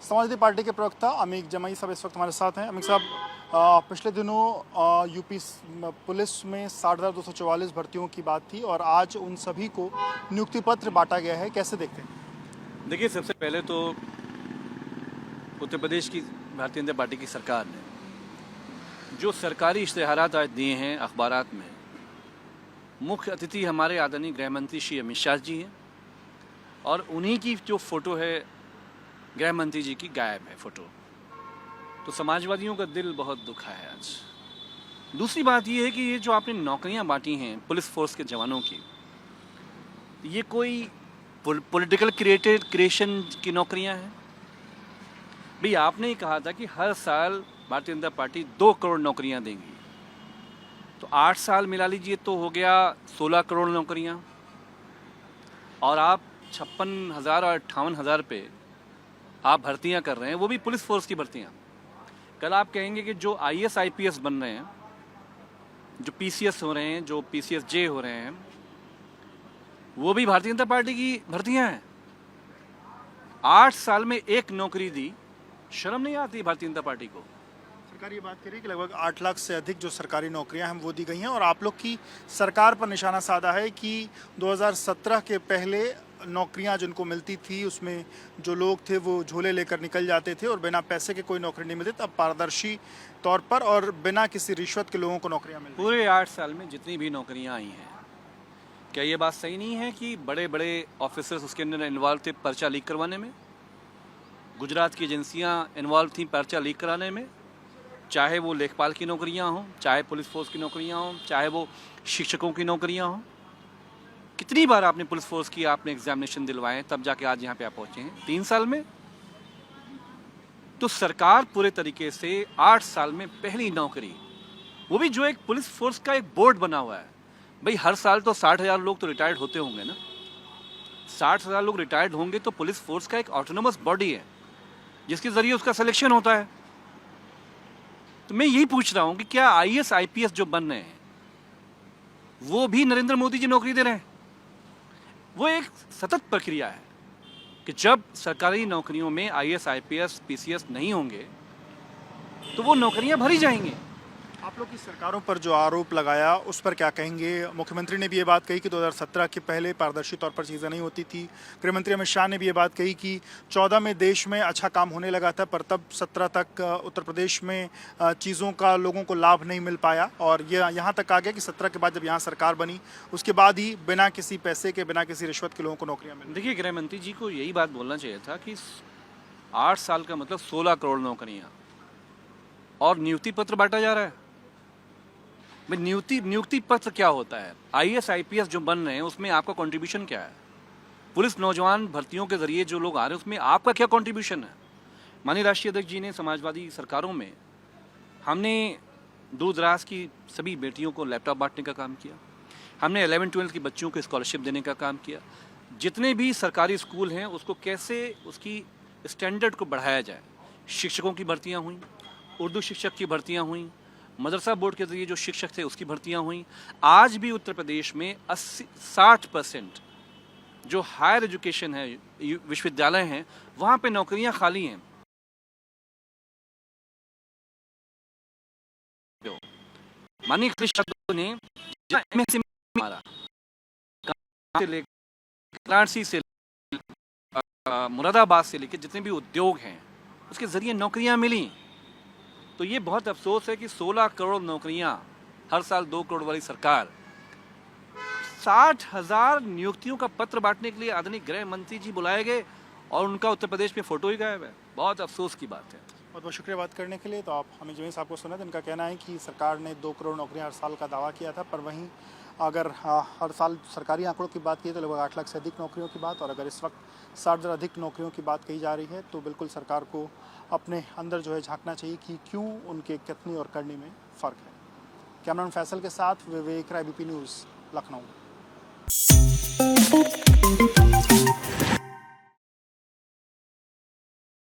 Samajwadi party के प्रवक्ता अमीक जमाई साहब इस वक्त हमारे साथ हैं। अमीक साहब, पिछले दिनों यूपी पुलिस में 60,244 भर्तियों की बात थी और आज उन सभी को नियुक्ति पत्र बांटा गया है, कैसे देखते हैं? देखिए, सबसे पहले तो उत्तर प्रदेश की भारतीय जनता पार्टी की सरकार ने जो सरकारी इश्तेहारात आज दिए हैं अखबारात में, मुख्य अतिथि हमारे आदरणीय गृह मंत्री श्री अमित शाह जी हैं और उन्हीं की जो फ़ोटो है गृह मंत्री जी की गायब है फ़ोटो। तो समाजवादियों का दिल बहुत दुखा है आज। दूसरी बात ये है कि ये जो आपने नौकरियां बांटी हैं पुलिस फोर्स के जवानों की, ये कोई पॉलिटिकल क्रिएशन की नौकरियां हैं? भाई, आपने ही कहा था कि हर साल भारतीय जनता पार्टी 2 करोड़ नौकरियां देंगी, तो 8 साल मिला लीजिए तो हो गया 16 करोड़ नौकरियां, और आप 56,000 और 58,000 पे आप भर्तियां कर रहे हैं, वो भी पुलिस फोर्स की भर्तियां। कल आप कहेंगे कि जो IAS IPS बन रहे हैं, जो PCS हो रहे हैं, जो PCSJ हो रहे हैं, वो भी भारतीय जनता पार्टी की भर्तियां हैं। 8 साल में एक नौकरी दी, शर्म नहीं आती भारतीय जनता पार्टी को? सरकार ये बात करी कि लगभग 8 लाख से अधिक जो सरकारी नौकरियां हैं वो दी गई हैं और आप लोग की सरकार पर निशाना साधा है कि 2017 के पहले नौकरियां जिनको मिलती थी उसमें जो लोग थे वो झोले लेकर निकल जाते थे और बिना पैसे के कोई नौकरी नहीं मिलती। अब पारदर्शी तौर पर और बिना किसी रिश्वत के लोगों को नौकरियां मिल रही हैं। पूरे 8 साल में जितनी भी नौकरियां आई हैं, क्या ये बात सही नहीं है कि बड़े बड़े ऑफिसर्स उसके अंदर इन्वॉल्व थे पर्चा लीक करवाने में? गुजरात की एजेंसियां इन्वॉल्व थी पर्चा लीक कराने में, चाहे वो लेखपाल की नौकरियां हों, चाहे पुलिस फोर्स की नौकरियां हों, चाहे वो शिक्षकों की नौकरियां हों। कितनी बार आपने पुलिस फोर्स की आपने एग्जामिनेशन दिलवाए, तब जाके आज यहाँ पे आप पहुँचे हैं 3 साल में? तो सरकार पूरे तरीके से 8 साल में पहली नौकरी, वो भी जो एक पुलिस फोर्स का एक बोर्ड बना हुआ है। भाई, हर साल तो 60,000 लोग तो रिटायर्ड होते होंगे ना। 60,000 लोग रिटायर्ड होंगे तो पुलिस फोर्स का एक ऑटोनोमस बॉडी है जिसके जरिए उसका सिलेक्शन होता है। तो मैं यही पूछ रहा हूं कि क्या IAS IPS जो बन रहे हैं वो भी नरेंद्र मोदी जी नौकरी दे रहे हैं? वो एक सतत प्रक्रिया है कि जब सरकारी नौकरियों में IAS IPS PCS नहीं होंगे तो वो नौकरियां भरी जाएंगी। आप लोग की सरकारों पर जो आरोप लगाया उस पर क्या कहेंगे? मुख्यमंत्री ने भी ये बात कही कि 2017 के पहले पारदर्शी तौर पर चीज़ें नहीं होती थी। गृहमंत्री अमित शाह ने भी ये बात कही कि 14 में देश में अच्छा काम होने लगा था, पर तब 17 तक उत्तर प्रदेश में चीज़ों का लोगों को लाभ नहीं मिल पाया और ये यहाँ तक आ गया कि 17 के बाद जब यहाँ सरकार बनी उसके बाद ही बिना किसी पैसे के, बिना किसी रिश्वत के लोगों को नौकरियाँ मिली। देखिए, गृहमंत्री जी को यही बात बोलना चाहिए था कि 8 साल का मतलब 16 करोड़ नौकरियाँ और नियुक्ति पत्र बांटा जा रहा है। नियुक्ति पत्र क्या होता है? IAS IPS जो बन रहे हैं उसमें आपका कंट्रीब्यूशन क्या है? पुलिस नौजवान भर्तियों के जरिए जो लोग आ रहे हैं उसमें आपका क्या कंट्रीब्यूशन है? माननीय राष्ट्रीय अध्यक्ष जी ने समाजवादी सरकारों में हमने दूर दराज की सभी बेटियों को लैपटॉप बांटने का काम किया, हमने 11-12 की बच्चियों को स्कॉलरशिप देने का काम किया। जितने भी सरकारी स्कूल हैं उसको कैसे उसकी स्टैंडर्ड को बढ़ाया जाए। शिक्षकों की भर्तियाँ हुई, उर्दू शिक्षक की भर्तियाँ हुई, मदरसा बोर्ड के जरिए जो शिक्षक थे उसकी भर्तियां हुई। आज भी उत्तर प्रदेश में 60% जो हायर एजुकेशन है, विश्वविद्यालय हैं, वहां पे नौकरियां खाली हैं। माननीय कृषि ने MSME मारा, वाराणसी से मुरादाबाद से लेकर जितने भी उद्योग हैं उसके जरिए नौकरियां मिली। तो ये बहुत अफसोस है कि 16 करोड़ नौकरियां हर साल 2 करोड़ वाली सरकार 60,000 नियुक्तियों का पत्र बांटने के लिए आदरणीय गृह मंत्री जी बुलाए गए और उनका उत्तर प्रदेश में फोटो ही गायब है। बहुत अफसोस की बात है। बहुत बहुत शुक्रिया बात करने के लिए। तो आप हमें जमीन साहब को सुना, जिनका कहना है कि सरकार ने 2 करोड़ नौकरियां हर साल का दावा किया था, पर वहीं अगर हर साल सरकारी आंकड़ों की बात की तो लगभग 8 लाख से अधिक नौकरियों की बात, और अगर इस वक्त 60,000 अधिक नौकरियों की बात कही जा रही है तो बिल्कुल सरकार को अपने अंदर जो है झांकना चाहिए कि क्यों उनके कथनी और करनी में फ़र्क है। कैमरामैन फैसल के साथ विवेक राय, BP न्यूज़, लखनऊ।